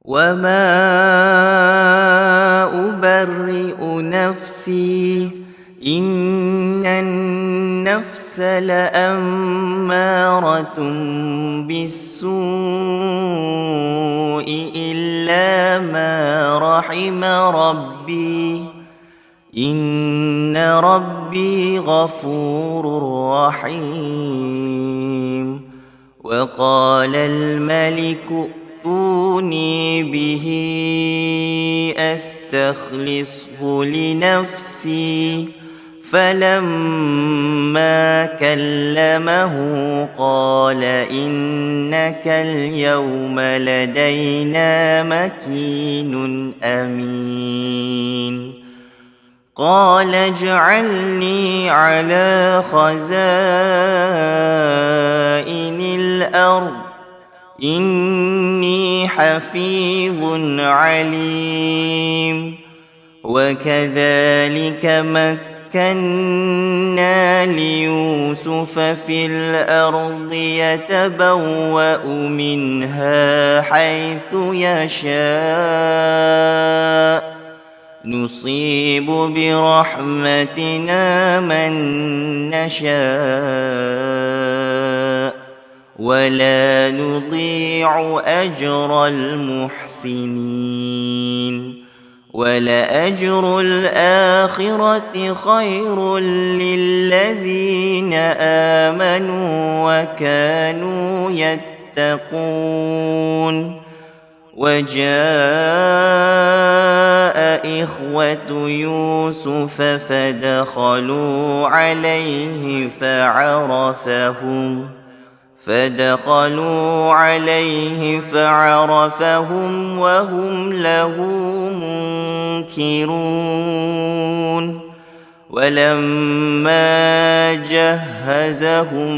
وما أبرئ نفسي إن النفس لأمارة بالسوء إلا ما رحم ربي إن ربي غفور رحيم. وقال الملك ائتوني به أستخلصه لنفسي فلما كلمه قال إنك اليوم لدينا مكين أمين. قال اجعلني على خزائن الأرض إني حفيظ عليم. وكذلك مكنا ليوسف في الأرض يتبوأ منها حيث يشاء نصيب برحمتنا من نشاء ولا نضيع أجر المحسنين. ولأجر الآخرة خير للذين آمنوا وكانوا يتقون. وجاء إخوة يوسف فدخلوا عليه فعرفهم وهم له منكرون. ولما جهزهم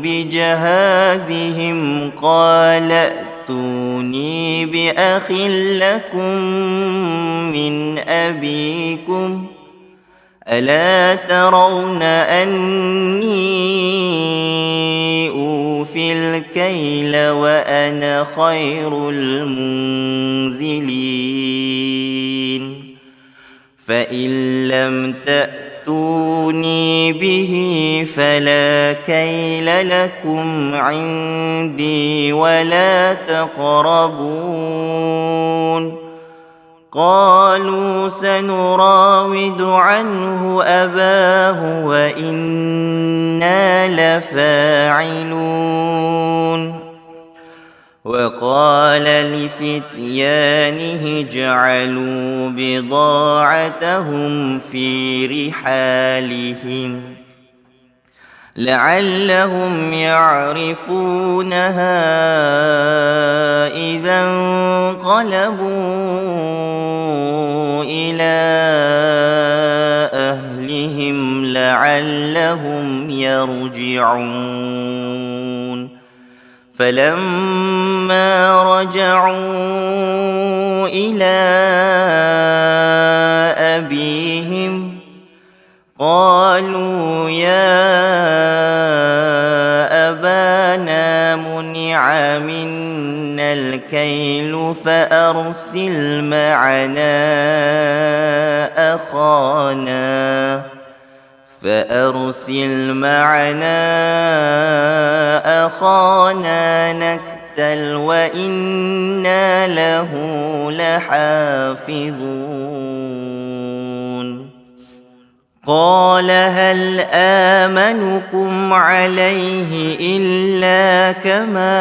بجهازهم قال ائتوني بأخ لكم من أبيكم ألا ترون أني أوفي الكيل وأنا خير المنزلين. فإن لم تأتوني به فلا كيل لكم عندي ولا تقربون. قالوا سنراود عنه أباه وإنا لفاعلون. وقال لفتيانه اجعلوا بضاعتهم في رحالهم لعلهم يعرفونها إذا انقلبوا إلى أهلهم لعلهم يرجعون. فلما رجعوا إلى أبيهم قالوا يا أبانا منع منا الكيل فأرسل معنا أخانا نكتل وإنا له لحافظون. قال هل آمنكم عليه إلا كما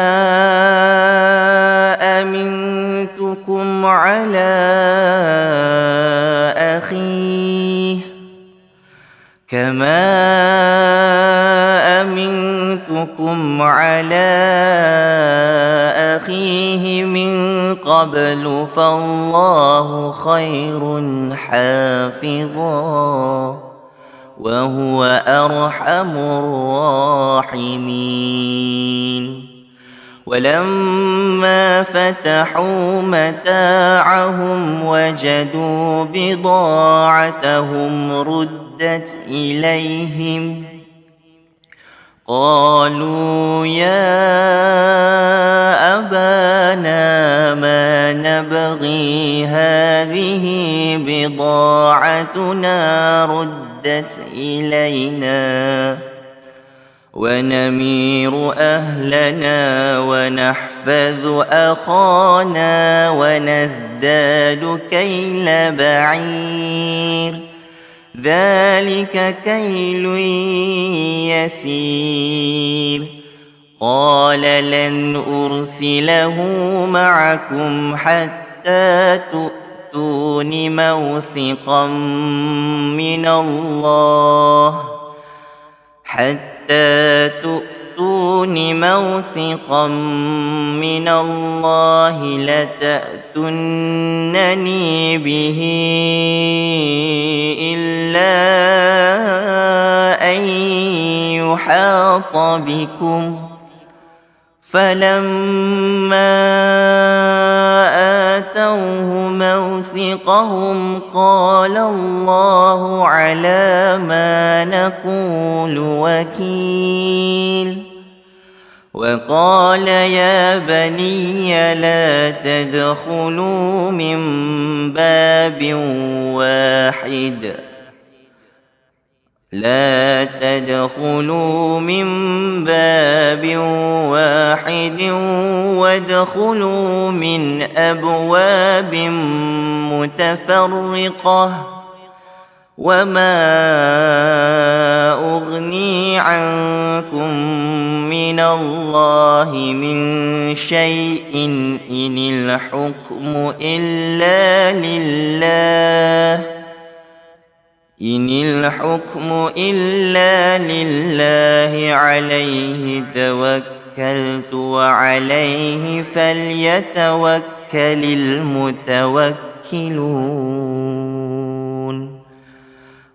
أمنتكم على أخيه من قبل فالله خير حافظا وهو أرحم الراحمين. ولما فتحوا متاعهم وجدوا بضاعتهم ردت إليهم قالوا يا أبانا ما نبغي هذه بضاعتنا ردت إلينا ونمير أهلنا ونحفظ أخانا ونزداد كيل بعير ذلك كيل يسير قال لن أرسله معكم حتى تؤتون موثقا من الله لتأتونني به إلا أن يحاط بكم فلما آتوه موثقهم قال الله على ما نقول وكيل وقال يا بني لا تدخلوا من باب واحد وادخلوا من أبواب متفرقة وما أغني عنكم من الله من شيء إن الحكم إلا لله عليه توكلت وعليه فليتوكل المتوكلون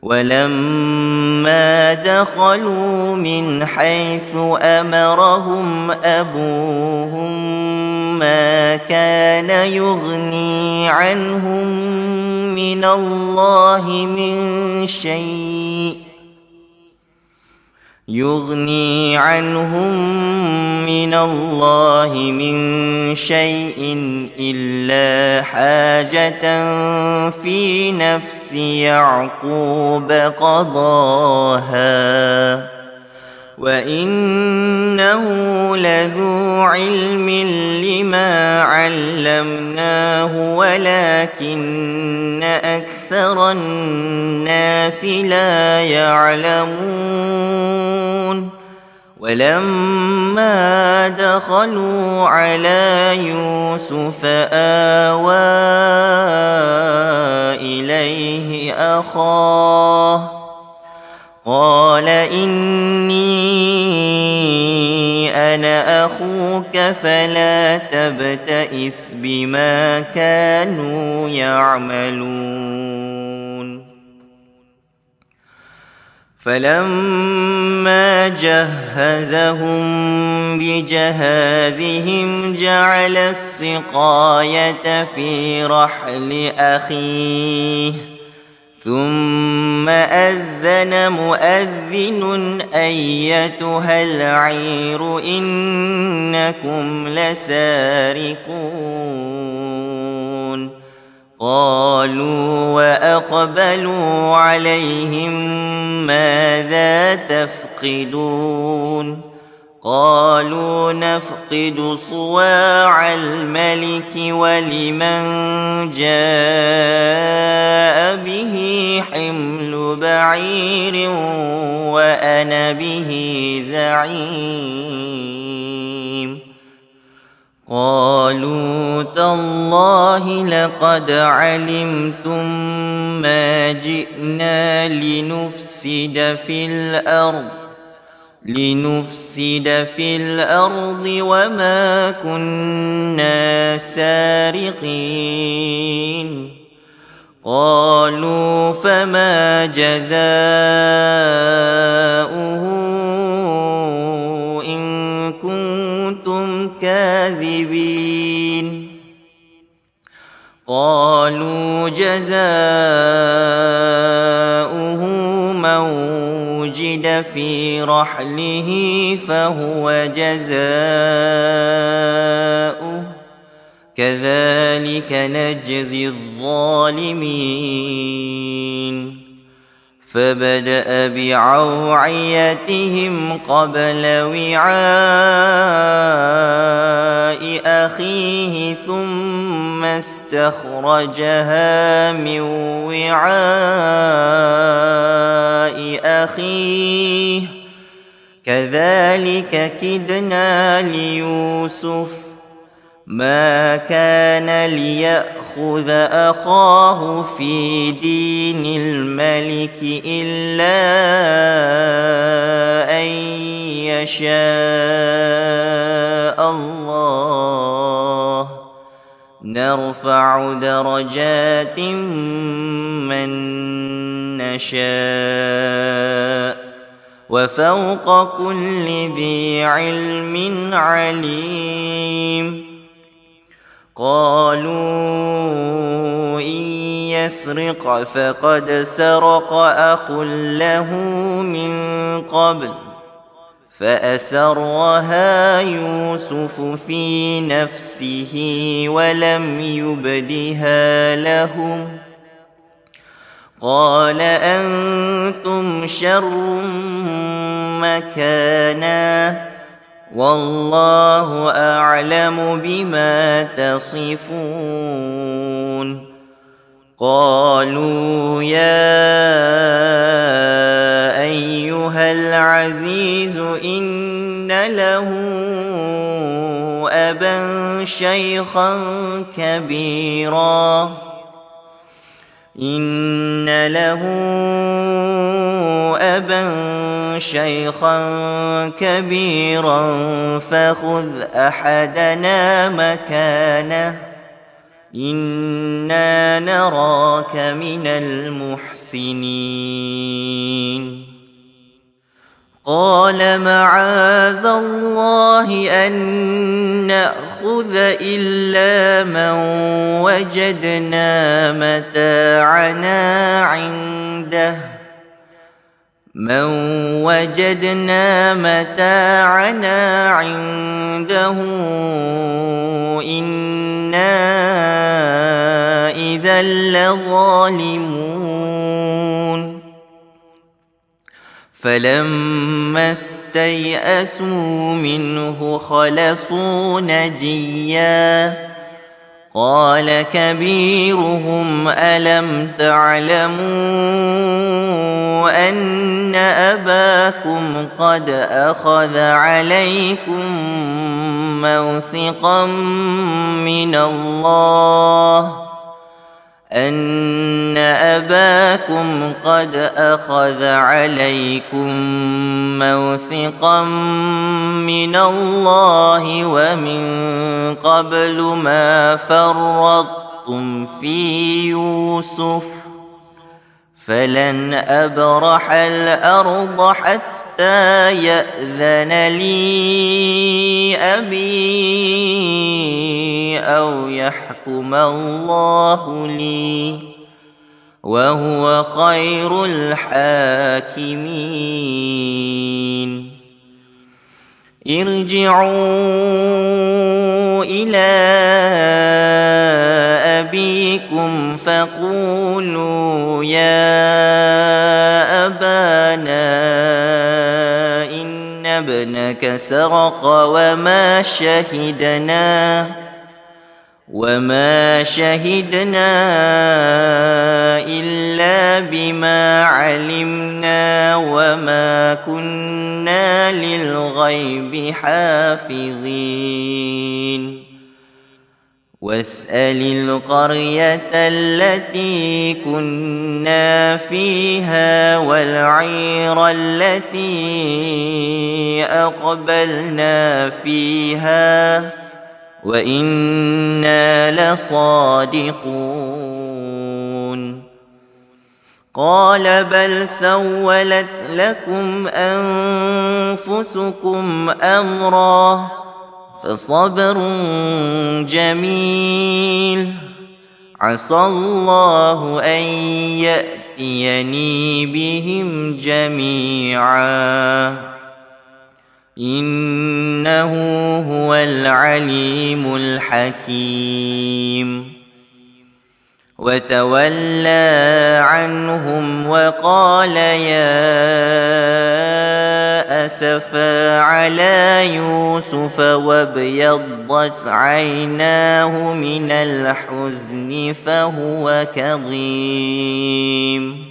ولما دخلوا من حيث أمرهم أبوهم ما كان يغني عنهم من الله من شيء إلا حاجة في نفس يعقوب قضاها وإنه لذو علم لما علمناه ولكن أكثر الناس لا يعلمون ولما دخلوا على يوسف آوى إليه أخاه قال إني أنا أخوك فلا تبتئس بما كانوا يعملون فلما جهزهم بجهازهم جعل السقاية في رحل أخيه ثم أذن مؤذن أيتها العير إنكم لسارقون قالوا وأقبلوا عليهم ماذا تفقدون قالوا نفقد صواع الملك ولمن جاء به حمل بعير وأنا به زعيم قالوا تالله لقد علمتم ما جئنا لنفسد في الأرض وما كنا سارقين قالوا فما جزاؤه إن كنتم كاذبين قالوا جزاؤه من وجد في رحله فهو جزاؤه كذلك نجزي الظالمين فبدأ بأوعيتهم قبل وعاء أخيه ثم استخرجها من وعاء أخيه كذلك كدنا ليوسف ما كان ليأخذ أخاه في دين الملك إلا أن يشاء الله نرفع درجات من نشاء وفوق كل ذي علم عليم قالوا إن يسرق فقد سرق أخ له من قبل فأسرها يوسف في نفسه ولم يبدها لهم قال أنتم شر مكانا والله أعلم بما تصفون قالوا يا أيها العزيز إن له أبا شيخا كبيرا فخذ أحدنا مكانه إنا نراك من المحسنين قال معاذ الله أن نأخذ إلا من وجدنا متاعنا عنده إنا إذا لظالمون فلما استيئسوا منه خلصوا نجيا قال كبيرهم ألم تعلموا أن أباكم قد أخذ عليكم موثقا من الله ومن قبل ما فرطتم في يوسف فلن أبرح الأرض حتى يأذن لي أبي أو يحكم الله لي وهو خير الحاكمين ارجعوا إلى أبيكم فقولوا يا أبانا إن ابنك سرق وما شهدنا إلا بما علمنا وما كنا للغيب حافظين واسأل القرية التي كنا فيها والعير التي أقبلنا فيها وإنا لصادقون قال بل سولت لكم أنفسكم أمرا فصبر جميل عسى الله أن يأتيني بهم جميعا إنه هو العليم الحكيم. وتولى عنهم وقال يا أسفا على يوسف وابيضت عيناه من الحزن فهو كظيم.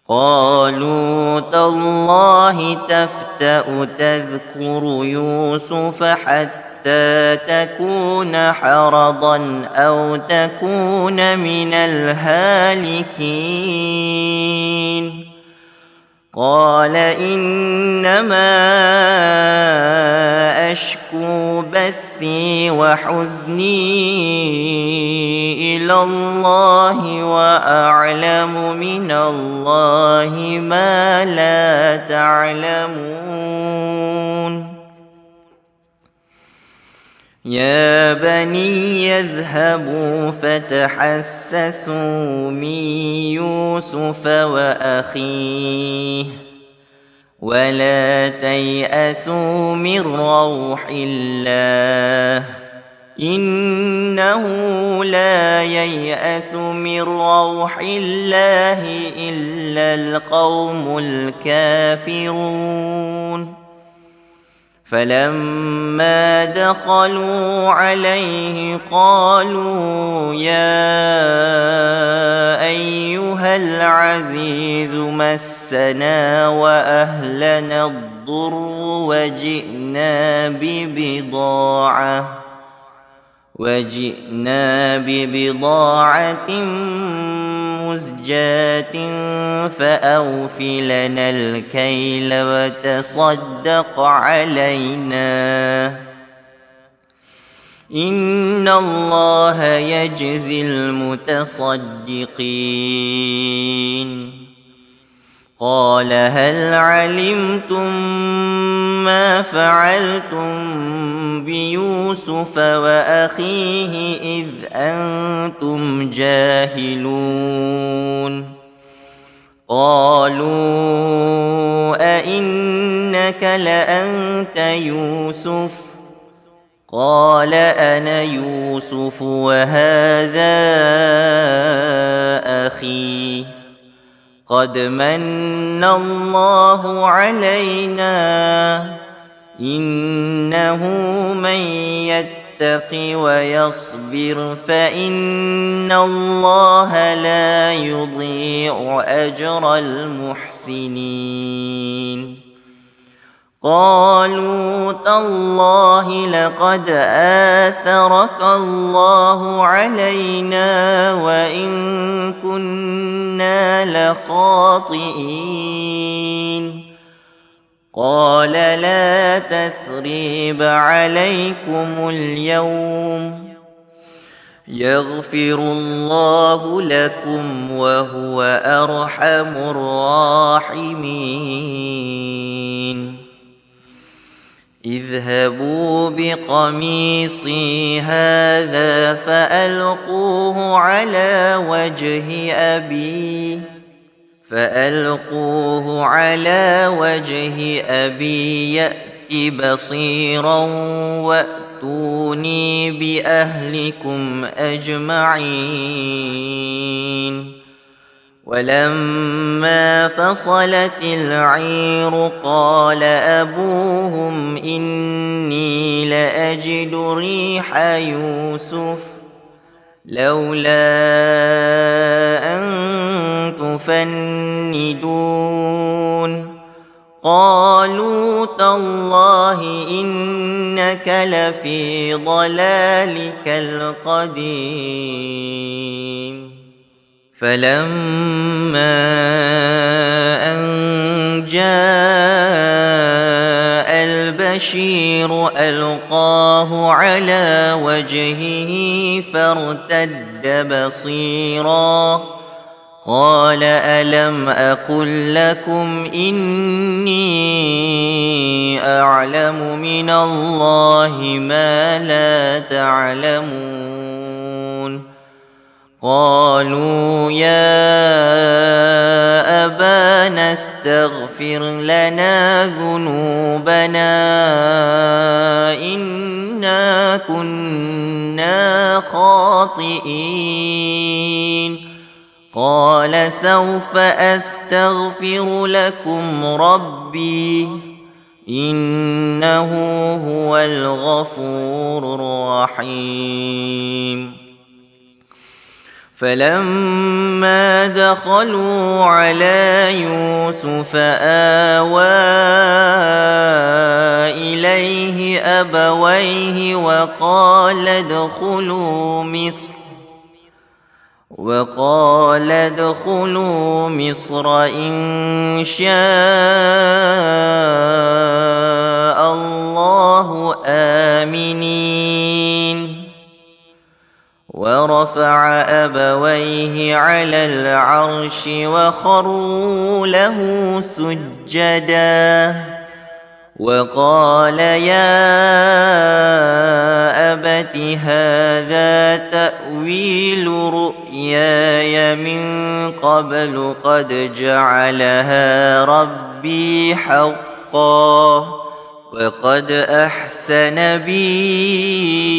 قالوا تالله تفتأ تذكر يوسف حتى تكون حرضا أو تكون من الهالكين. قال إنما أشكو بثي وحزني إلى الله وأعلم من الله ما لا تعلمون. يا بني اذهبوا فتحسسوا من يوسف وأخيه ولا تيأسوا من روح الله إنه لا ييأس من روح الله إلا القوم الكافرون. فلما دخلوا عليه قالوا يا أيها العزيز مسنا وأهلنا الضر وجئنا ببضاعة مزجاة فأوف لنا الكيل وتصدق علينا إن الله يجزي المتصدقين. قال هل علمتم ما فعلتم بيوسف وأخيه إذ أنتم جاهلون؟ قالوا أئنك لأنت يوسف؟ قال أنا يوسف وهذا أخي قد من الله علينا إنه من يتق ويصبر فإن الله لا يضيع أجر المحسنين. قالوا تالله لقد آثرك الله علينا وإن كنا لخاطئين. قال لا تثريب عليكم اليوم يغفر الله لكم وهو أرحم الراحمين. اذهبوا بقميصي هذا فألقوه على وجه أبي يأت بصيرا وأتوني بأهلكم أجمعين. ولما فصلت العير قال أبوهم إني لأجد ريح يوسف لولا أن تفندون. قالوا تالله إنك لفي ضلالك القديم. فلما أن جاء البشير ألقاه على وجهه فارتد بصيرا قال ألم أقل لكم إني أعلم من الله ما لا تعلمون. قالوا يا أبانا استغفر لنا ذنوبنا إنا كنا خاطئين قال سوف أستغفر لكم ربي إنه هو الغفور الرحيم فلما دخلوا على يوسف آوى إليه أبويه وقال ادخلوا مصر إن شاء الله آمنين ورفع أبويه على العرش وخروا له سجدا وقال يا أبت هذا تأويل رؤياي من قبل قد جعلها ربي حقا وقد أحسن بي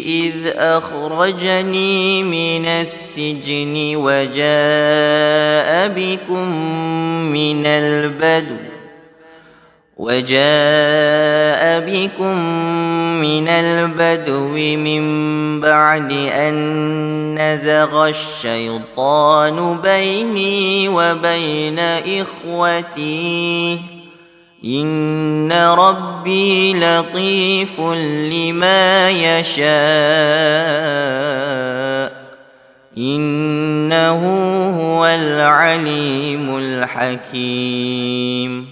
إذ أخرجني من السجن وجاء بكم من البدو من بعد أن نزغ الشيطان بيني وبين إخوتي إن ربي لطيف لما يشاء إنه هو العليم الحكيم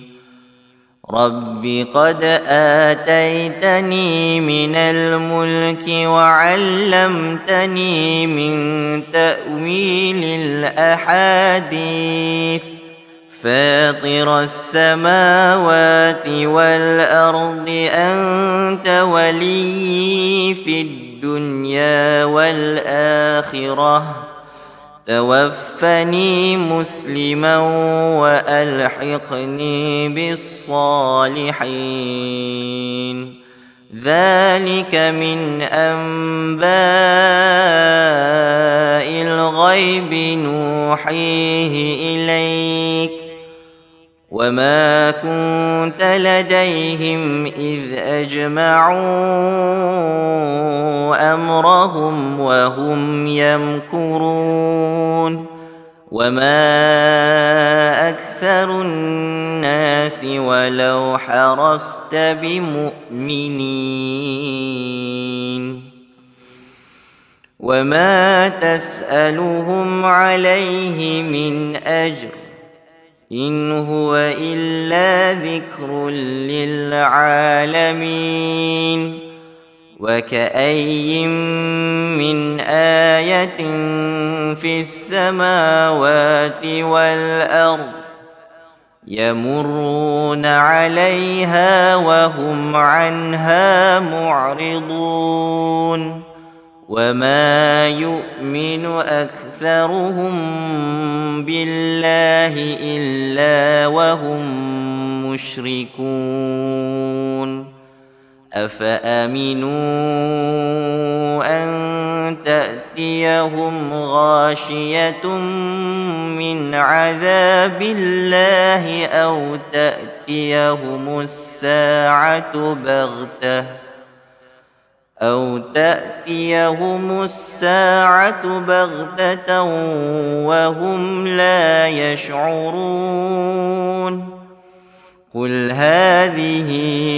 رب قد آتيتني من الملك وعلمتني من تأويل الأحاديث فاطر السماوات والأرض أنت ولي في الدنيا والآخرة توفني مسلما وألحقني بالصالحين ذلك من أنباء الغيب نوحيه إليك وما كنت لديهم إذ أجمعوا أمرهم وهم يمكرون وما أكثر الناس ولو حرصت بمؤمنين وما تسألهم عليه من أجر إن هو إلا ذكر للعالمين وكأي من آية في السماوات والأرض يمرون عليها وهم عنها معرضون وما يؤمن أكثرهم بالله إلا وهم مشركون أفأمنوا أن تأتيهم غاشية من عذاب الله أو تأتيهم الساعة بغتة وهم لا يشعرون قل هذه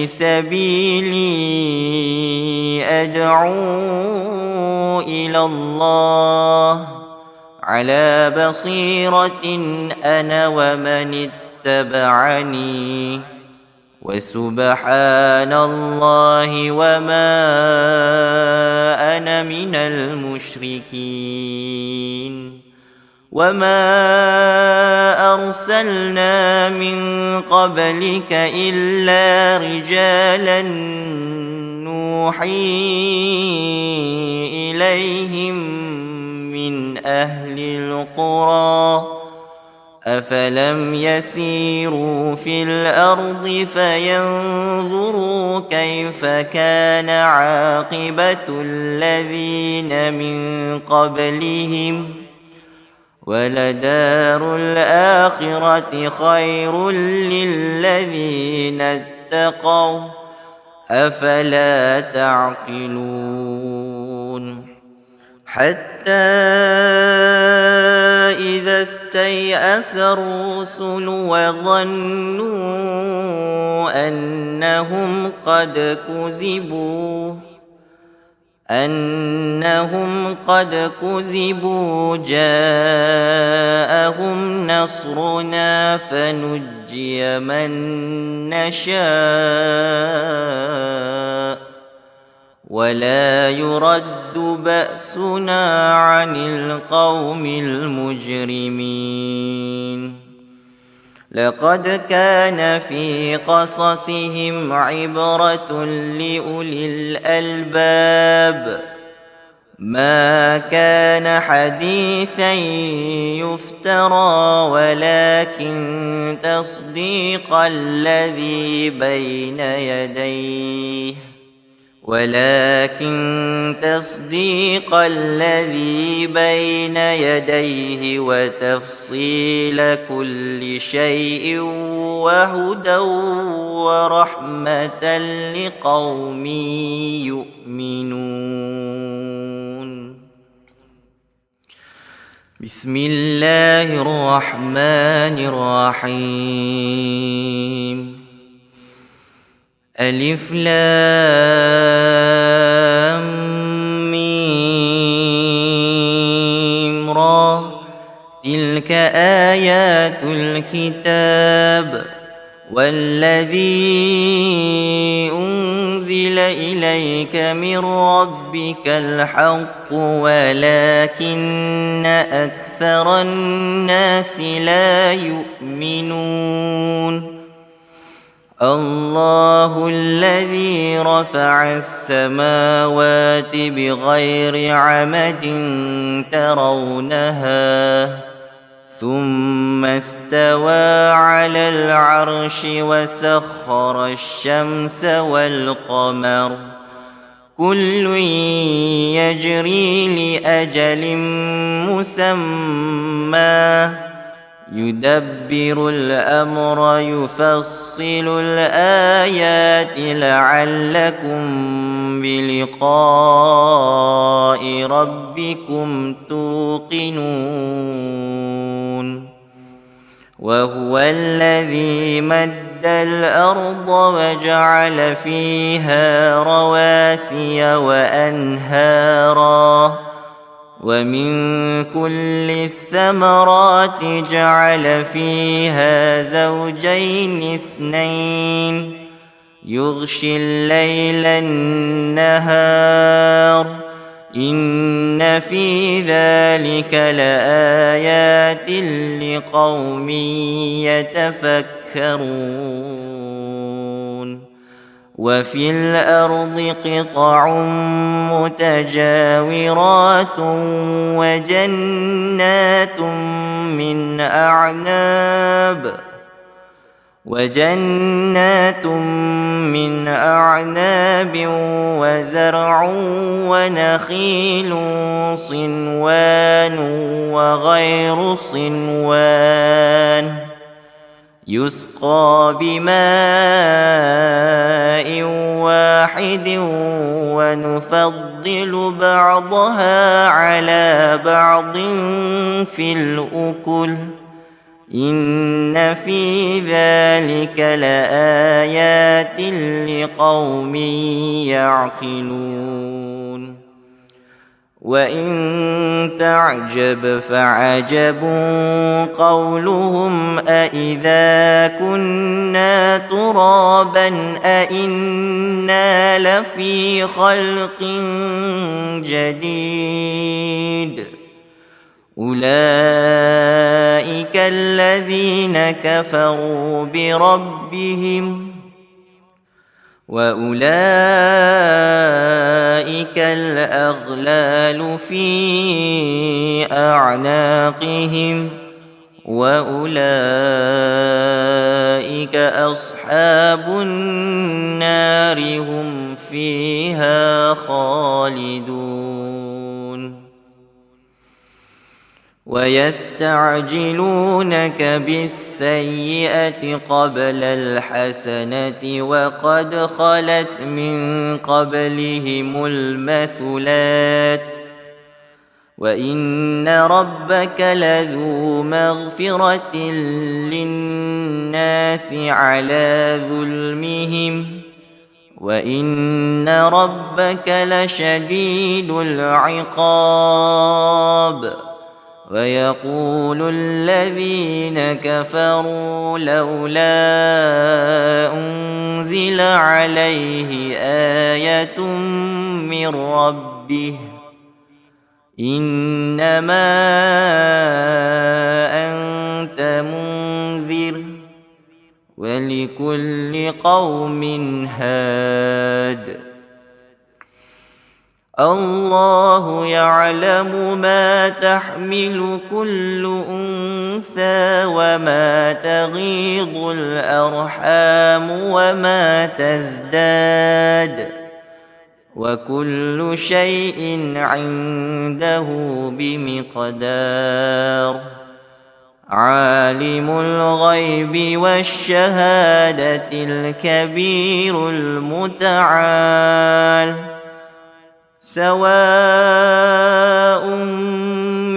سبيلي أدعو إلى الله على بصيرة أنا ومن اتبعني وسبحان الله وما أنا من المشركين وما أرسلنا من قبلك إلا رجالا نوحي إليهم من أهل القرى أفلم يسيروا في الأرض فينظروا كيف كان عاقبة الذين من قبلهم ولدار الآخرة خير للذين اتقوا أفلا تعقلون حتى إذا استيأس الرسل وظنوا أنهم قد كذبوا جاءهم نصرنا فنجي من نشاء ولا يرد بأسنا عن القوم المجرمين لقد كان في قصصهم عبرة لأولي الألباب ما كان حديثا يفترى ولكن تصديق الذي بين يديه وتفصيل كل شيء وهدى ورحمة لقوم يؤمنون بسم الله الرحمن الرحيم ألف لام ميم را تلك آيات الكتاب والذي أنزل إليك من ربك الحق ولكن أكثر الناس لا يؤمنون الله الذي رفع السماوات بغير عمد ترونها ثم استوى على العرش وسخر الشمس والقمر كل يجري لأجل مسمى يدبر الأمر يفصل الآيات لعلكم بلقاء ربكم توقنون وهو الذي مد الأرض وجعل فيها رواسي وأنهارا ومن كل الثمرات جعل فيها زوجين اثنين يغشي الليل النهار إن في ذلك لآيات لقوم يتفكرون وفي الأرض قطع متجاورات وجنات من أعناب وزرع ونخيل صنوان وغير صنوان يسقى بماء واحد ونفضل بعضها على بعض في الأكل إن في ذلك لآيات لقوم يعقلون وإن تعجب فعجب قولهم أإذا كنا ترابا أإنا لفي خلق جديد أولئك الذين كفروا بربهم وأولئك الأغلال في أعناقهم وأولئك أصحاب النار هم فيها خالدون ويستعجلونك بالسيئة قبل الحسنة وقد خلت من قبلهم المثلات وإن ربك لذو مغفرة للناس على ظلمهم وإن ربك لشديد العقاب ويقول الذين كفروا لولا أنزل عليه آية من ربه إنما أنت منذر ولكل قوم هاد الله يعلم ما تحمل كل أنثى وما تغيض الأرحام وما تزداد وكل شيء عنده بمقدار عالم الغيب والشهادة الكبير المتعال سواء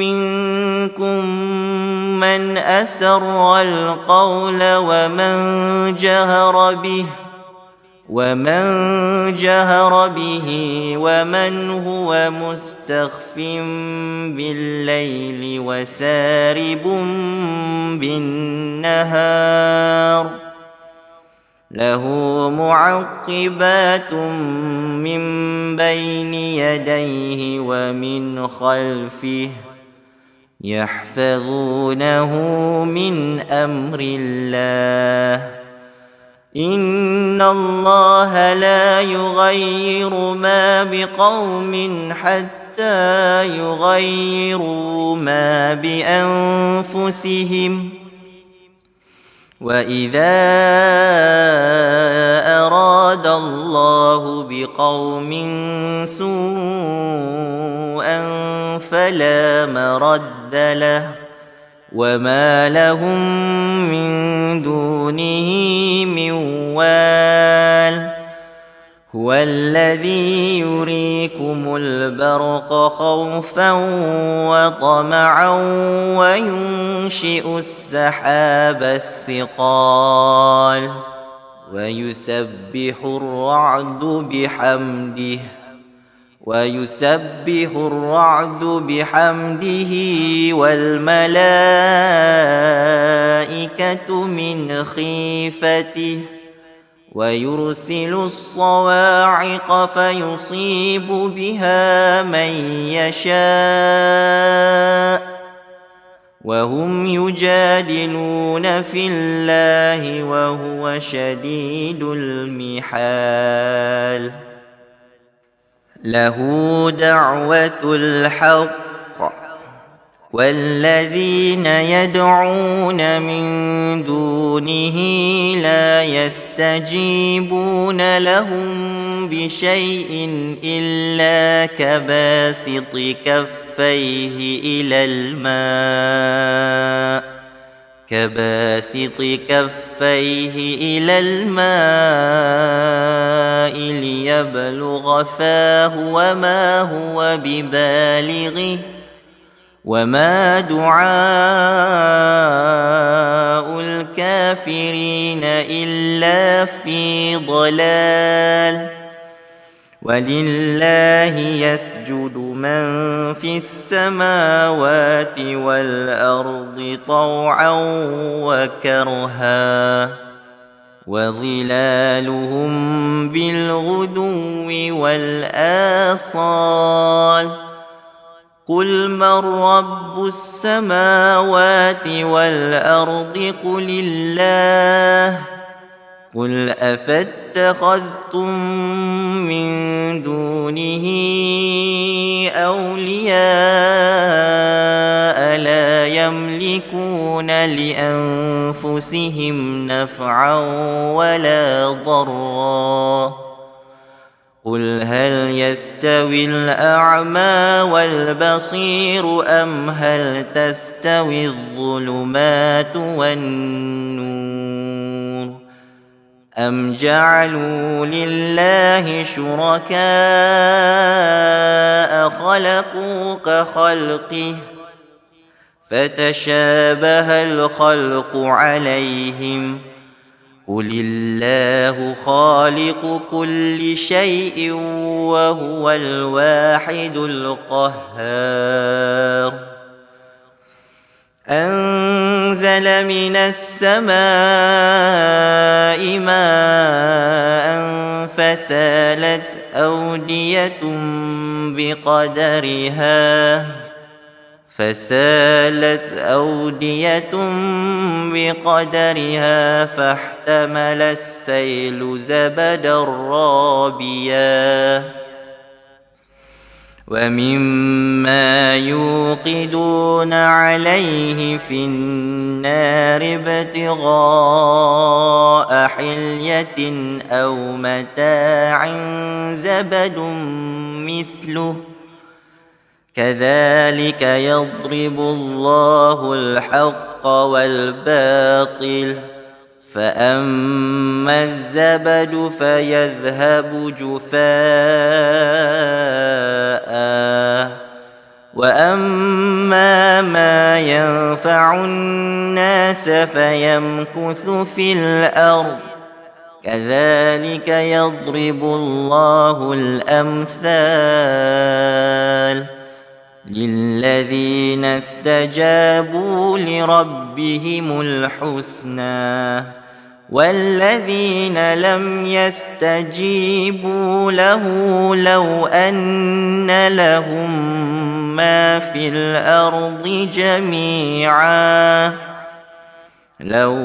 منكم من أسر القول ومن جهر به ومن هو مستخف بالليل وسارب بالنهار له معقبات من بين يديه ومن خلفه يحفظونه من أمر الله إن الله لا يغير ما بقوم حتى يغيروا ما بأنفسهم وإذا أراد الله بقوم سوءا فلا مرد له وما لهم من دونه من وال هو الذي يريكم البرق خوفا وطمعا وينشئ السحاب الثقال ويسبح الرعد بحمده والملائكة من خيفته ويرسل الصواعق فيصيب بها من يشاء وهم يجادلون في الله وهو شديد المحال له دعوة الحق والذين يدعون من دونه لا يستجيبون لهم بشيء إلا كباسط كفيه إلى الماء ليبلغ فاه وما هو ببالغه وما دعاء الكافرين إلا في ضلال ولله يسجد من في السماوات والأرض طوعا وكرها وظلالهم بالغدو والآصال قل من رب السماوات والأرض قل الله قل أفاتخذتم من دونه يملكون لأنفسهم نفعا ولا ضرا. قل هل يستوي الأعمى والبصير أم هل تستوي الظلمات والنور أم جعلوا لله شركاء خلقوا كخلقه فتشابه الخلق عليهم قل الله خالق كل شيء وهو الواحد القهار. أنزل من السماء ماء فسالت أودية بقدرها فاحتمل السيل زبدا رابيا ومما يوقدون عليه في النار ابتغاء حلية أو متاع زبد مثله كذلك يضرب الله الحق والباطل فأما الزبد فيذهب جفاء وأما ما ينفع الناس فيمكث في الأرض كذلك يضرب الله الأمثال للذين استجابوا لربهم الحسنى والذين لم يستجيبوا له لو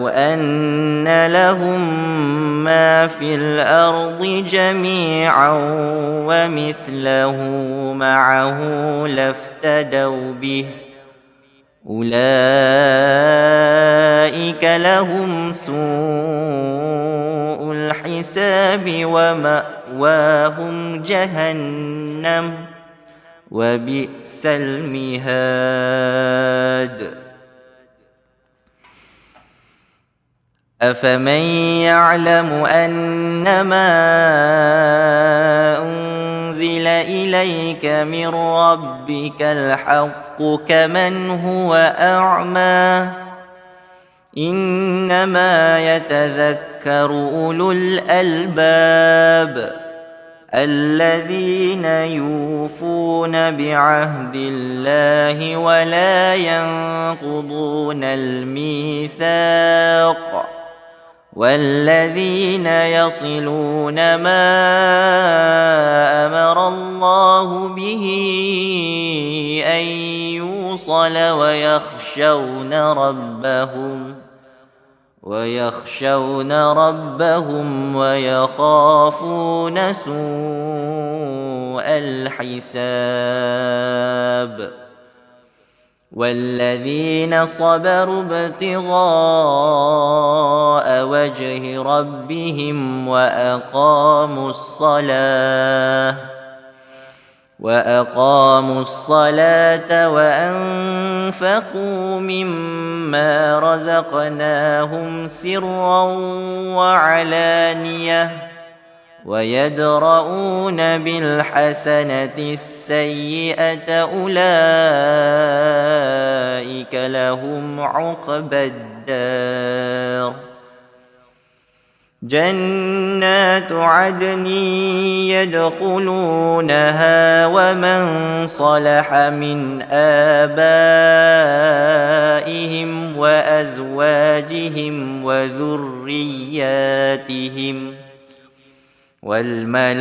أن لهم ما في الأرض جميعا ومثله معه لافتدوا به أولئك لهم سوء الحساب ومأواهم جهنم وبئس المهاد. أفمن يعلم أنما أنزل إليك من ربك الحق كمن هو أعمى إنما يتذكر أولو الألباب الذين يوفون بعهد الله ولا ينقضون الميثاق والذين يصلون ما أمر الله به أن يوصل ويخشون ربهم ويخافون سوء الحساب والذين صبروا ابتغاء وجه ربهم وأقاموا الصلاة وأنفقوا مما رزقناهم سرا وعلانية ويدرؤون بالحسنة السيئة أولئك لهم عقبى الدار جنات عدن يدخلونها ومن صلح من آبائهم وأزواجهم وذرياتهم والملائكة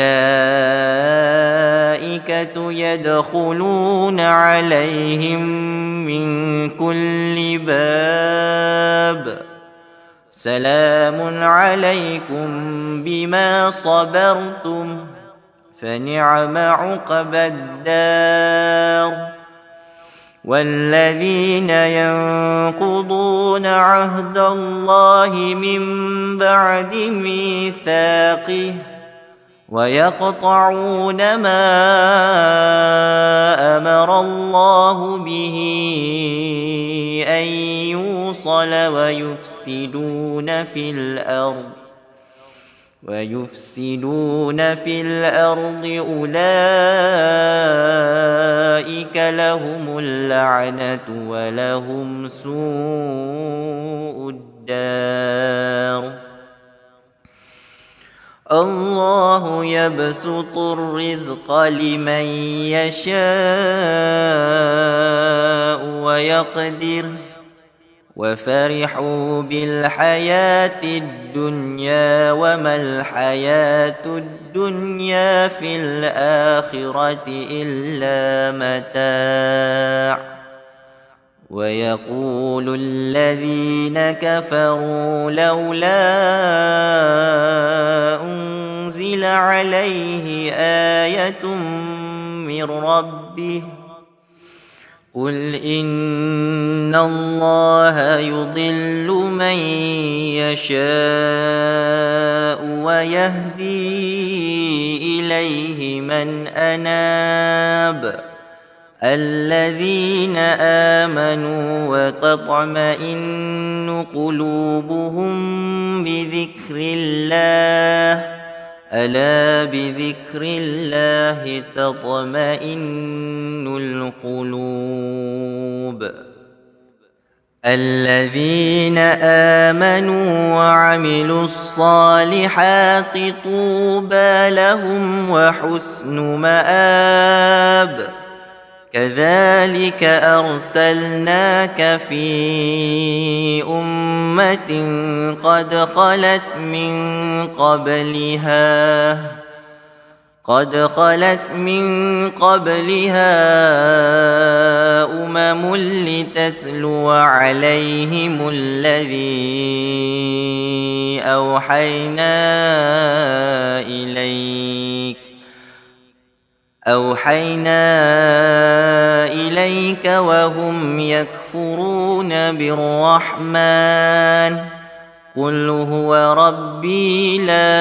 يدخلون عليهم من كل باب سلام عليكم بما صبرتم فنعم عقبى الدار والذين ينقضون عهد الله من بعد ميثاقه ويقطعون ما أمر الله به أن يوصل ويفسدون في الأرض أولئك لهم اللعنة ولهم سوء الدار. الله يبسط الرزق لمن يشاء ويقدر وفرحوا بالحياة الدنيا وما الحياة الدنيا في الآخرة إلا متاع. ويقول الذين كفروا لولا أنزل عليه آية من ربه قل إن الله يضل من يشاء ويهدي إليه من أناب الذين آمنوا وتطمئن قلوبهم بذكر الله ألا بذكر الله تطمئن القلوب. الذين آمنوا وعملوا الصالحات طوبى لهم وحسن مآب. كذلك أرسلناك في أمة قد خلت من قبلها أمم لتتلو عليهم الذي أوحينا إليك وهم يكفرون بالرحمن قل هو ربي لا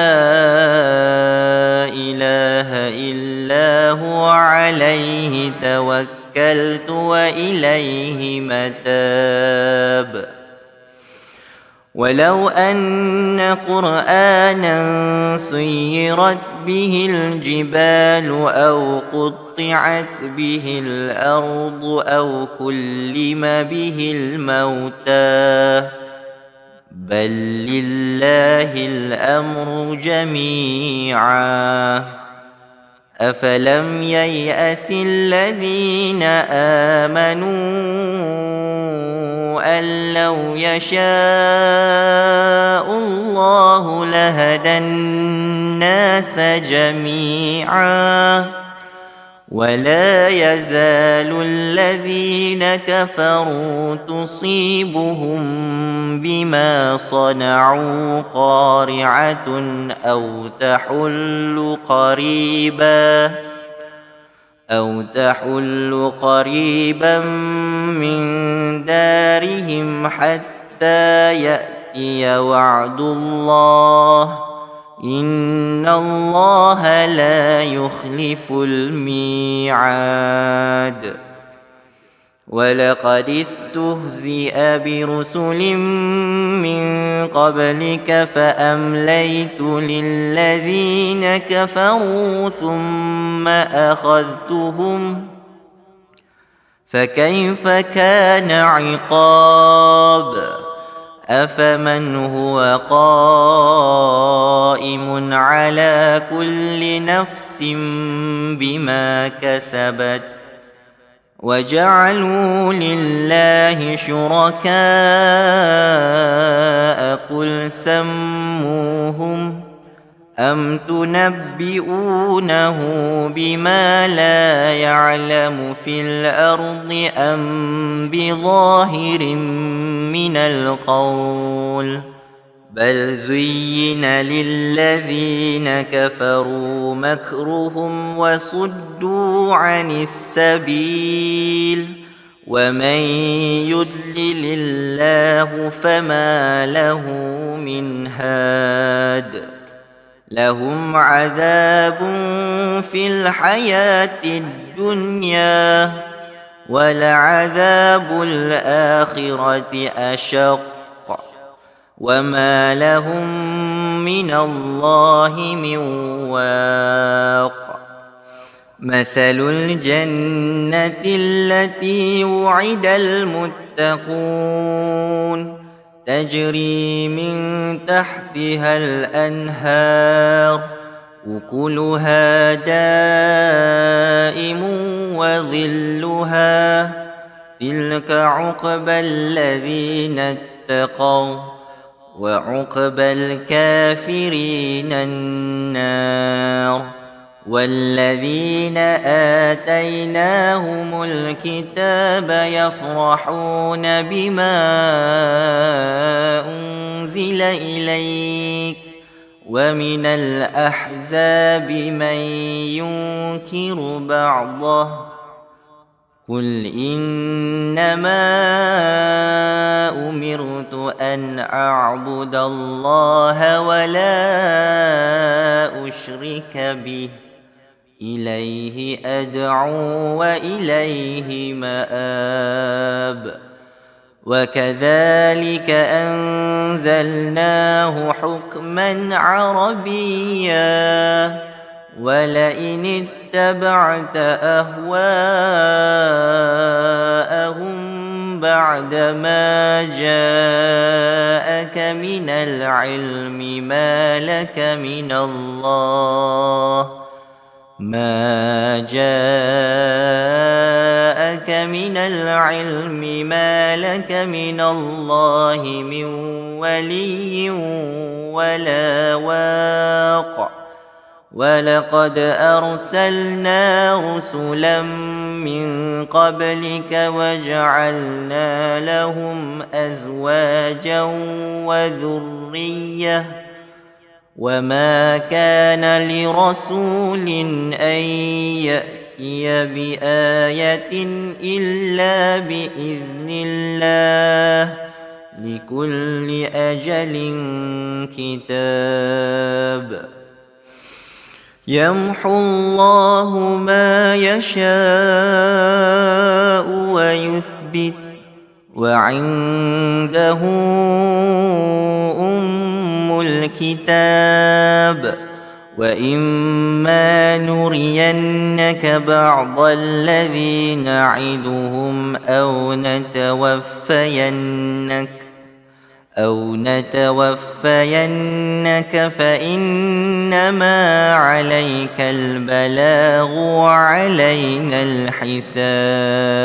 إله إلا هو عليه توكلت وإليه متاب. ولو أن قرآنا سيرت به الجبال أو قطعت به الأرض أو كلم به الموتى بل لله الأمر جميعا. أفلم ييأس الذين آمنوا أن لو يشاء الله لهدى الناس جميعا ولا يزال الذين كفروا تصيبهم بما صنعوا قارعة أو تحل قريبا من دارهم حتى يأتي وعد الله إن الله لا يخلف الميعاد. ولقد استهزئ برسل من قبلك فأمليت للذين كفروا ثم أخذتهم فكيف كان عقاب. أفمن هو قائم على كل نفس بما كسبت وجعلوا لله شركاء قل سموهم أم تنبئونه بما لا يعلم في الأرض أم بظاهر من القول بل زين للذين كفروا مكرهم وصدوا عن السبيل ومن يضلل الله فما له من هاد لهم عذاب في الحياة الدنيا ولعذاب الآخرة أشق وما لهم من الله من واق مثل الجنة التي وعد المتقون تجري من تحتها الأنهار أكلها دائم وظلها تلك عقبى الذين اتقوا وعقبى الكافرين النار والذين آتيناهم الكتاب يفرحون بما أنزل إليك ومن الأحزاب من ينكر بعضه قل إنما أمرت أن أعبد الله ولا أشرك به إليه أدعو وإليه مآب وكذلك أنزلناه حكما عربيا ولئن اتبعت أهواءهم بعدما جاءك من العلم ما لك من الله من ولي ولا واق ولقد أرسلنا رسلا من قبلك وجعلنا لهم أزواجا وذرية وما كان لرسول أن يأتي بآية إلا بإذن الله لكل أجل كتاب يمحو الله ما يشاء ويثبت وعنده أم الكتاب وإما نرينك بعض الذي نعدهم أو نتوفينك فإنما عليك البلاغ وعلينا الحساب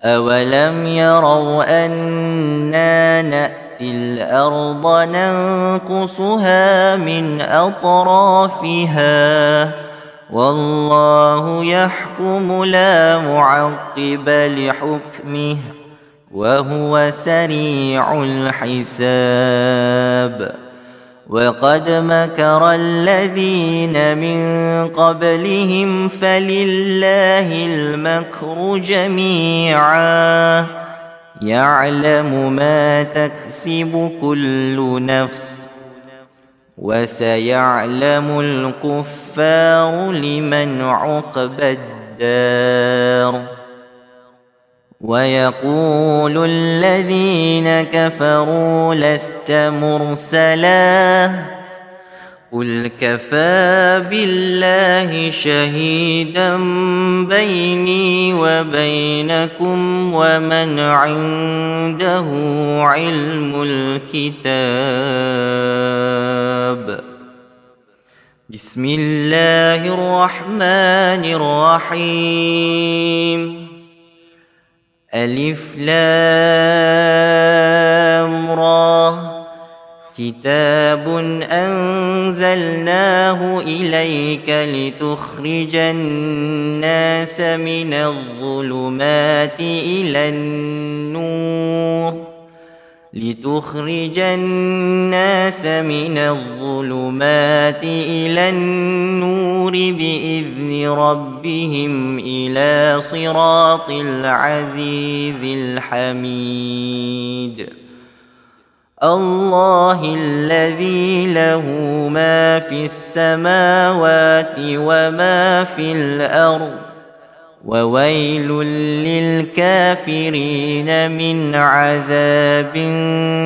أولم يروا أنا نأتي الأرض ننقصها من أطرافها والله يحكم لا معقب لحكمه وهو سريع الحساب وقد مكر الذين من قبلهم فلله المكر جميعا يعلم ما تكسب كل نفس وسيعلم الكفار لمن عقبى الدار ويقول الذين كفروا لست مرسلا قل كفى بالله شهيدا بيني وبينكم ومن عنده علم الكتاب بسم الله الرحمن الرحيم ألف لام را كتاب أنزلناه إليك لتخرج الناس من الظلمات إلى النور النور بإذن ربهم إلى صراط العزيز الحميد الله الذي له ما في السماوات وما في الأرض وويل للكافرين من عذاب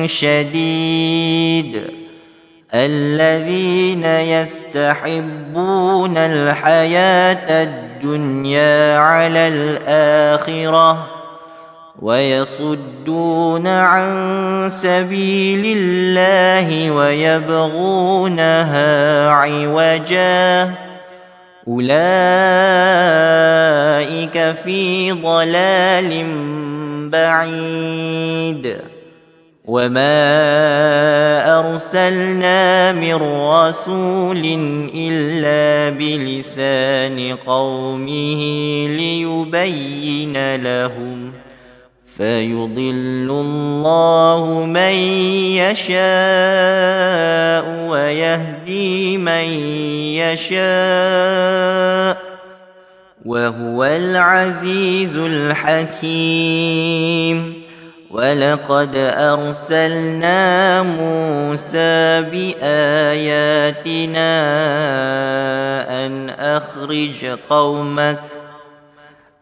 شديد الذين يستحبون الحياة الدنيا على الآخرة ويصدون عن سبيل الله ويبغونها عوجا أولئك في ضلال بعيد وما أرسلنا من رسول إلا بلسان قومه ليبين لهم فيضل الله من يشاء ويهدي من يشاء وهو العزيز الحكيم ولقد أرسلنا موسى بآياتنا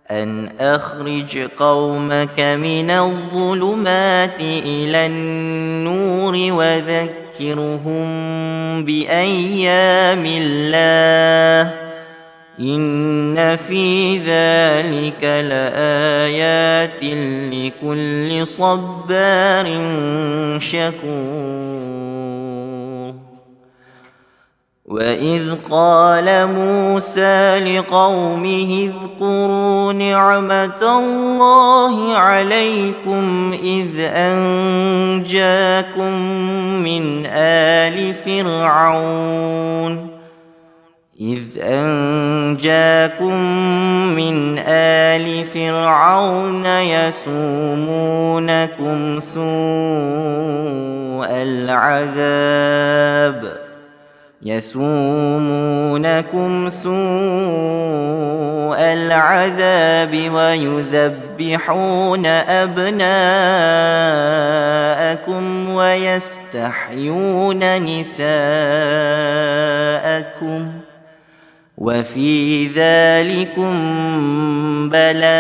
أن أخرج قومك من الظلمات إلى النور وذكرهم بأيام الله إن في ذلك لآيات لكل صبار شكور وإذ قال موسى لقومه اذكروا نعمة الله عليكم إذ أنجاكم من آل فرعون يسومونكم سوء العذاب ويذبحون أبناءكم ويستحيون نساءكم وفي ذلكم بلاء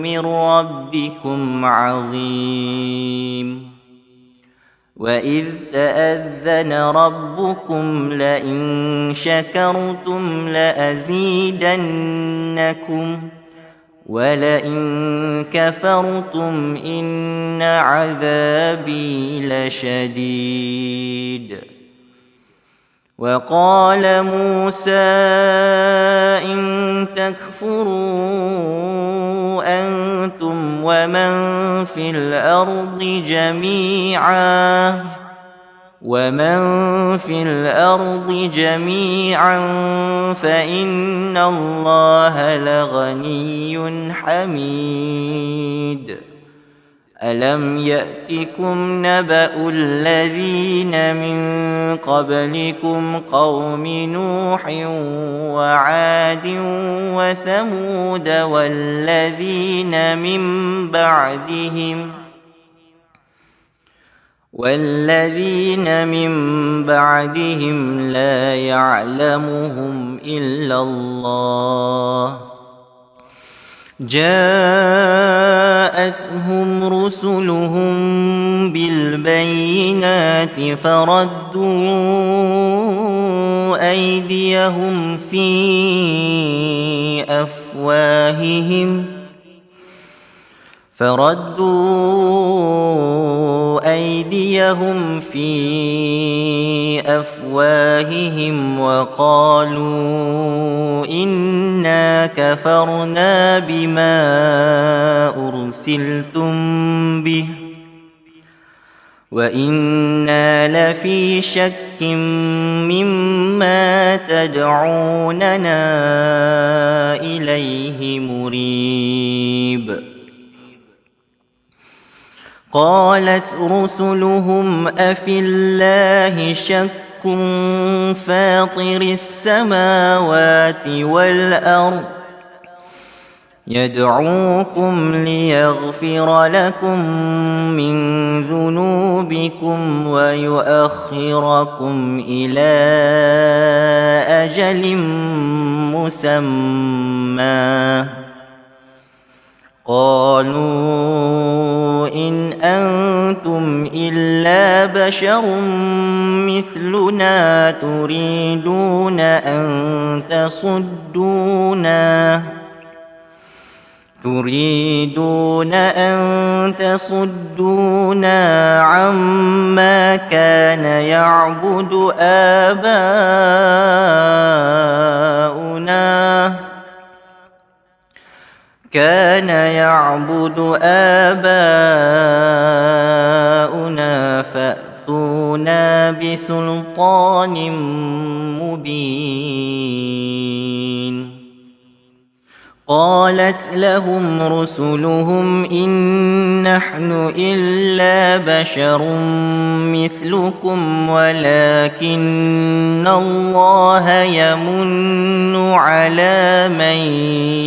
من ربكم عظيم وإذ تأذن ربكم لئن شكرتم لأزيدنكم ولئن كفرتم إن عذابي لشديد وقال موسى إن تكفروا أنتم ومن في الأرض جميعا فإن الله لغني حميد ألم يأتكم نبأ الذين من قبلكم قوم نوح وعاد وثمود والذين من بعدهم لا يعلمهم إلا الله جاءتهم رسلهم بالبينات فردوا أيديهم في أفواههم وقالوا إنا كفرنا بما أرسلتم به وإنا لفي شك مما تدعوننا إليه مريب قالت رسلهم أفي الله شك ربكم فاطر السماوات والأرض يدعوكم ليغفر لكم من ذنوبكم ويؤخركم إلى أجل مسمى قالوا إن أنتم إلا بشر مثلنا تريدون أن تصدونا عما كان يعبد آباؤنا فأتونا بسلطان مبين قالت لهم رسلهم إن نحن إلا بشر مثلكم ولكن الله يمن على من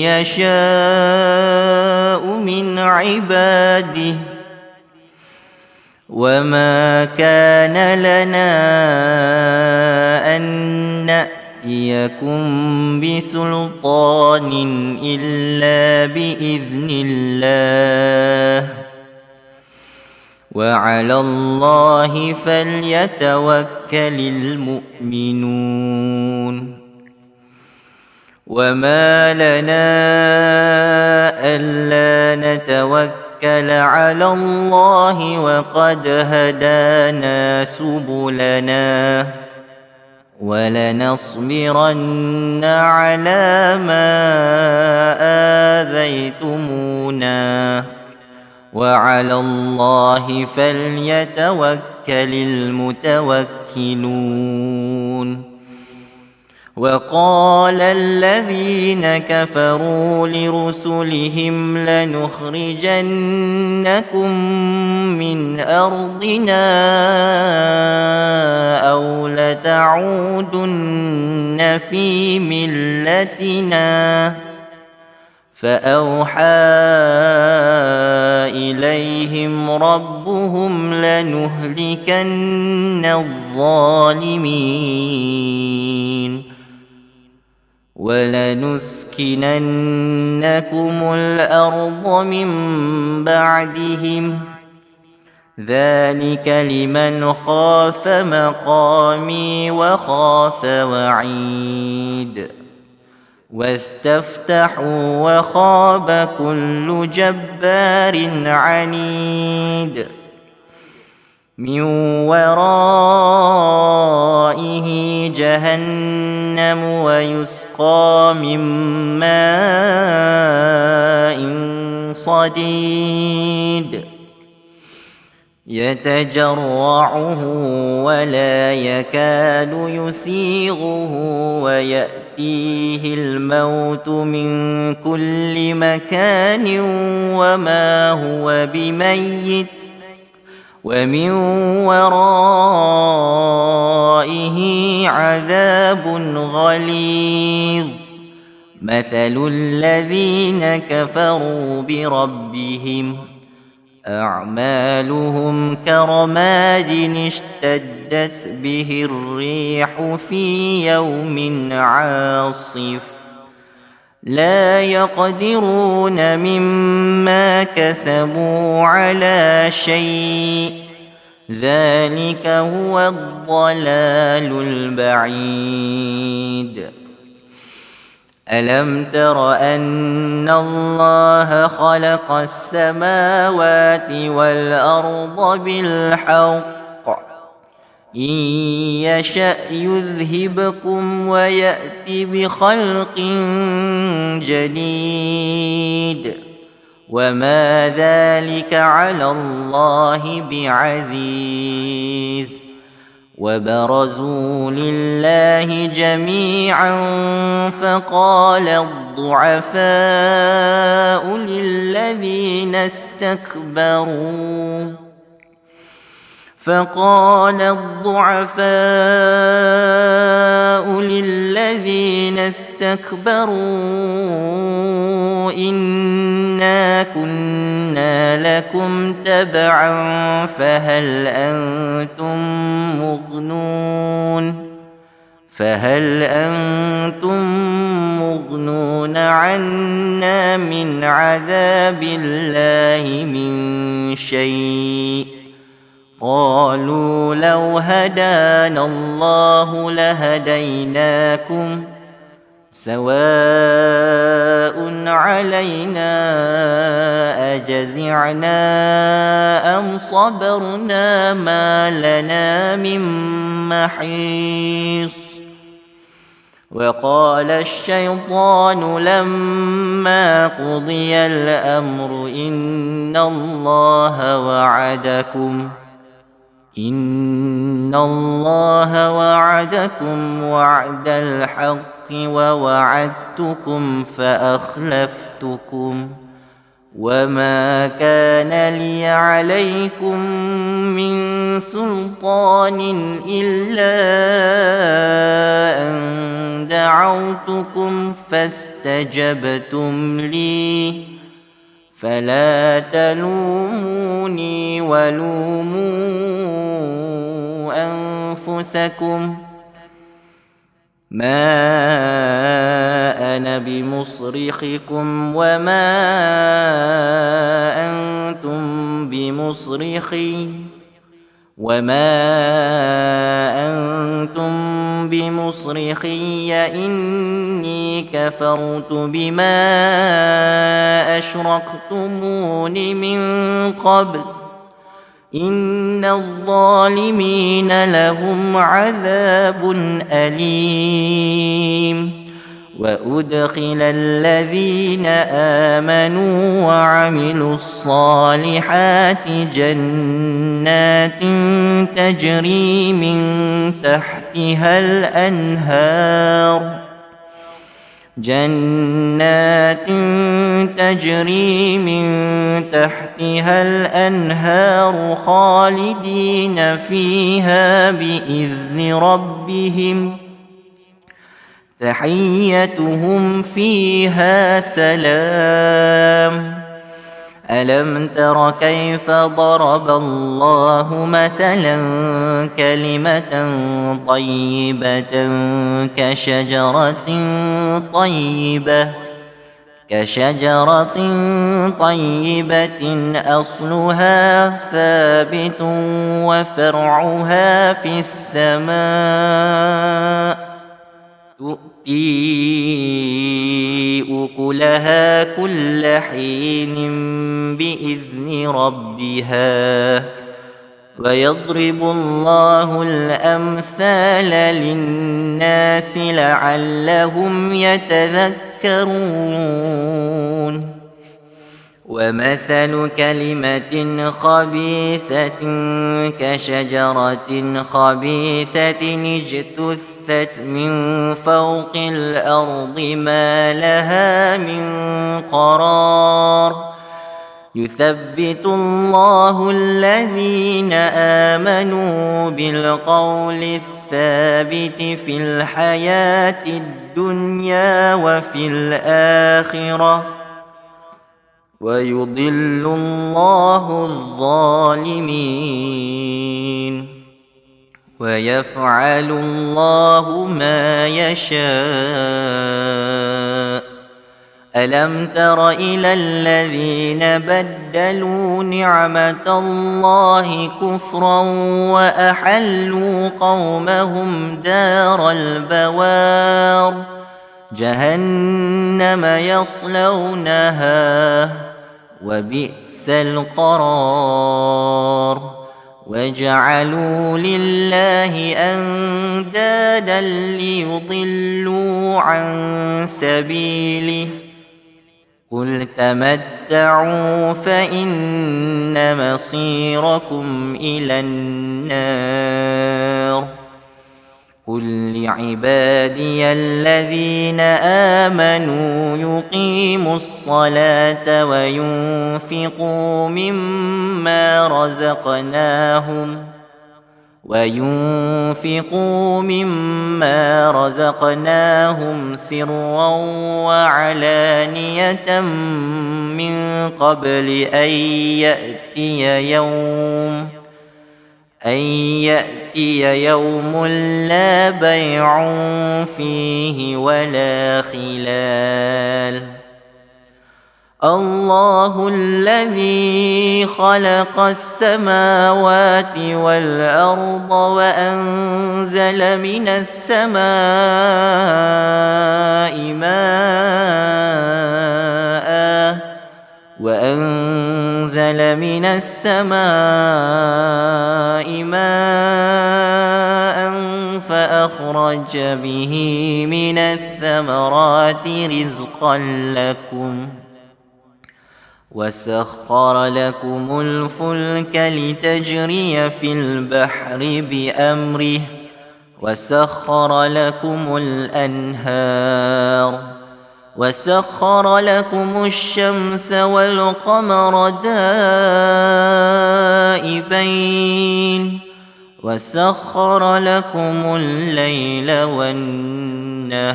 يشاء من عباده وما كان لنا أن نأتيكم بسلطان إلا بإذن الله وعلى الله فليتوكل المؤمنون وما لنا ألا نتوكل على الله وقد هدانا سبلنا ولنصبرن على ما آذيتمونا وعلى الله فليتوكل المتوكلون وقال الذين كفروا لرسلهم لنخرجنكم من أرضنا أو لتعودن في ملتنا فأوحى إليهم ربهم لنهلكن الظالمين ولنسكننكم الأرض من بعدهم ذلك لمن خاف مقامي وخاف وعيد واستفتحوا وخاب كل جبار عنيد من ورائه جهنم ويسقى من ماء صديد يتجرعه ولا يكاد يسيغه ويأتيه الموت من كل مكان وما هو بميت ومن ورائه عذاب غليظ مثل الذين كفروا بربهم أعمالهم كرماد اشتدت به الريح في يوم عاصف لا يقدرون مما كسبوا على شيء ذلك هو الضلال البعيد ألم تر أن الله خلق السماوات والأرض بالحق إن يشأ يذهبكم ويأت بخلق جديد وما ذلك على الله بعزيز وبرزوا لله جميعا فقال الضعفاء للذين استكبروا فقال الضعفاء للذين استكبروا إنا كنا لكم تبعا فهل أنتم مغنون عنا من عذاب الله من شيء قالوا لو هدانا الله لهديناكم سواء علينا أجزعنا أم صبرنا ما لنا من محيص وقال الشيطان لما قضي الأمر إن الله وعدكم وعد الحق ووعدتكم فأخلفتكم وما كان لي عليكم من سلطان إلا أن دعوتكم فاستجبتم لي فلا تلوموني ولوموا أنفسكم ما أنا بمصرخكم وما أنتم بمصرخي إني كفرت بما أشركتمون من قبل إن الظالمين لهم عذاب أليم وأدخل الذين آمنوا وعملوا الصالحات جنات تجري من تحتها الأنهار خالدين فيها بإذن ربهم تحيتهم فيها سلام ألم تر كيف ضرب الله مثلا كلمة طيبة كشجرة طيبة أصلها ثابت وفرعها في السماء تؤتي أكلها كل حين بإذن ربها ويضرب الله الأمثال للناس لعلهم يتذكرون ومثل كلمة خبيثة كشجرة خبيثة اجتثت من فوق الأرض ما لها من قرار يثبت الله الذين آمنوا بالقول الثابت في الحياة الدنيا وفي الآخرة ويضل الله الظالمين ويفعل الله ما يشاء ألم تر إلى الذين بدلوا نعمة الله كفرا وأحلوا قومهم دار البوار جهنم يصلونها وبئس القرار وجعلوا لله أندادا ليضلوا عن سبيله قل تمتعوا فإن مصيركم إلى النار قل لعبادي الذين آمنوا يقيموا الصلاة وينفقوا مما رزقناهم سرا وعلانية من قبل أن يأتي يوم لا بيع فيه ولا خلال. الله الذي خلق السماوات والأرض وأنزل من السماء ماء فأخرج به من الثمرات رزقا لكم وسخر لكم الفلك لتجري في البحر بأمره وسخر لكم الأنهار وسخر لكم الشمس والقمر دائبين وسخر لكم الليل والنهار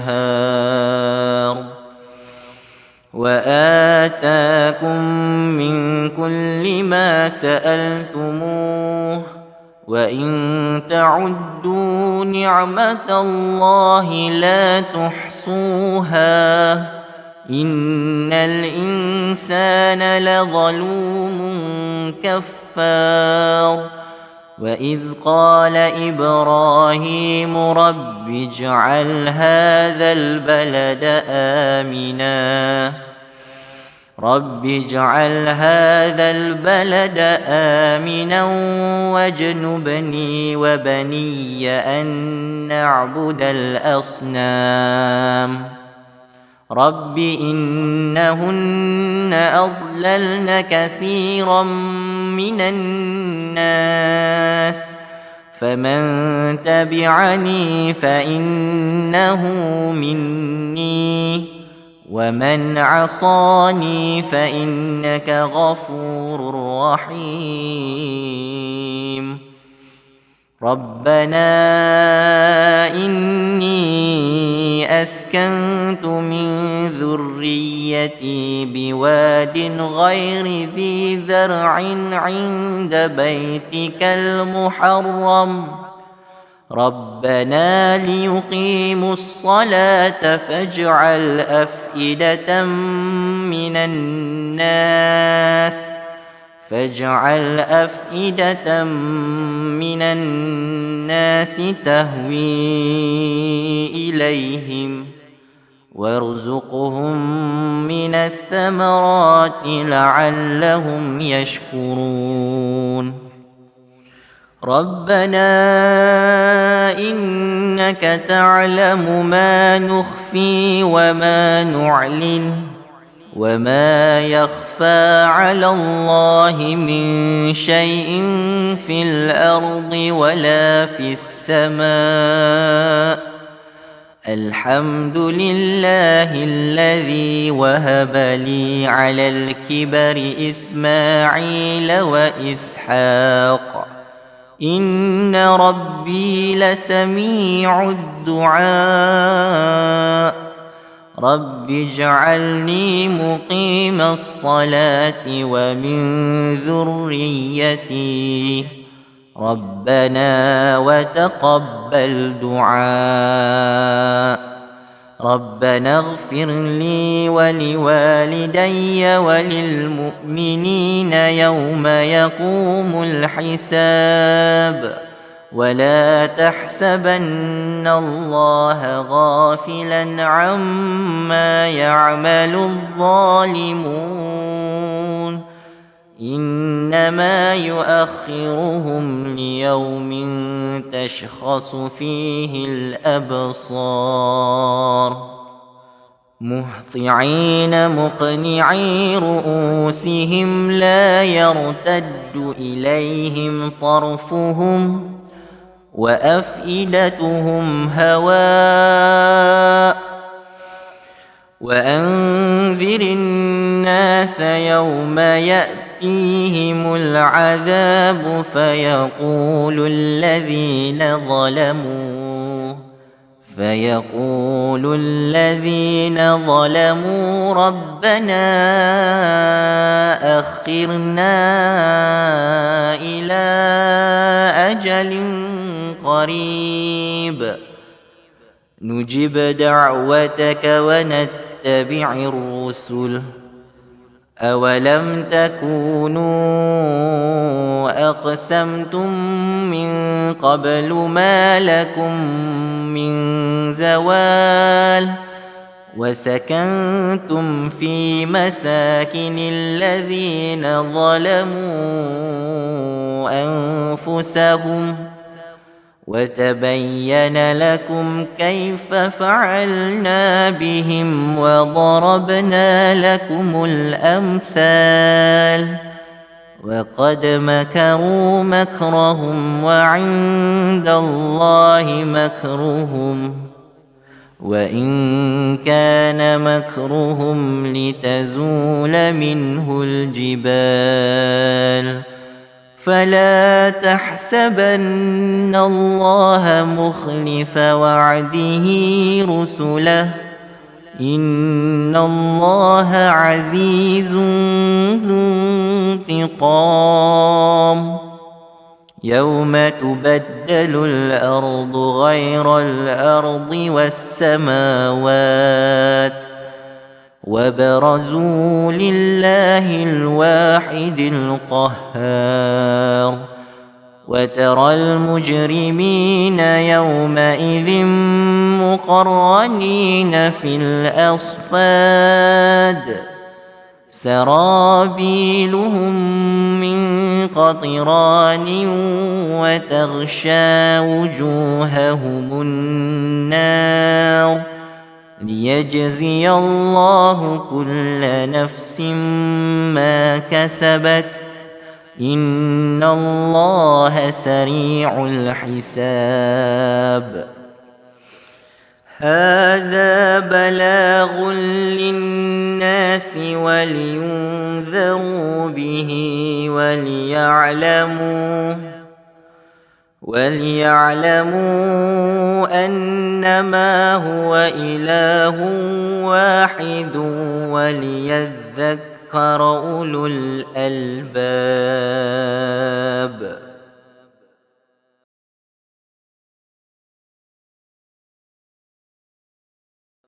وآتاكم من كل ما سألتموه وإن تعدوا نعمة الله لا تحصوها إن الإنسان لظلوم كفار. وإذ قال إبراهيم رب اجعل هذا البلد آمنا واجنبني وبني أن نعبد الأصنام رب إنهن أضللن كثيرا من الناس فمن تبعني فإنه مني ومن عصاني فإنك غفور رحيم. ربنا إني أسكنت من ذريتي بواد غير ذي زرع عند بيتك المحرم ربنا ليقيموا الصلاة فاجعل أفئدة من الناس تهوي إليهم وارزقهم من الثمرات لعلهم يشكرون. ربنا إنك تعلم ما نخفي وما نعلن وما يخفى على الله من شيء في الأرض ولا في السماء الحمد لله الذي وهب لي على الكبر إسماعيل وإسحاق إن ربي لسميع الدعاء رب اجعلني مقيم الصلاة ومن ذريتي ربنا وتقبل دعاء. ربنا اغفر لي ولوالدي وللمؤمنين يوم يقوم الحساب ولا تحسبن الله غافلا عما يعمل الظالمون إنما يؤخرهم ليوم تشخص فيه الأبصار مهطعين مقنعي رؤوسهم لا يرتد إليهم طرفهم وأفئدتهم هواء وأنذر الناس يوم يأتي يأتيهم العذاب فيقول الذين ظلموا ربنا أخرنا إلى أجل قريب نجب دعوتك ونتبع الرسل أولم تكونوا أقسمتم من قبل ما لكم من زوال وسكنتم في مساكن الذين ظلموا أنفسهم وتبين لكم كيف فعلنا بهم وضربنا لكم الأمثال وقد مكروا مكرهم وعند الله مكرهم وإن كان مكرهم لتزول منه الجبال فلا تحسبن الله مخلف وعده رسله إن الله عزيز ذو انتقام يوم تبدل الأرض غير الأرض والسماوات وبرزوا لله الواحد القهار وترى المجرمين يومئذ مقرنين في الأصفاد سرابيلهم من قطران وتغشى وجوههم النار ليجزي الله كل نفس ما كسبت إن الله سريع الحساب هذا بلاغ للناس ولينذروا به وليعلموا أنما هو إله واحد وليذكر أولو الألباب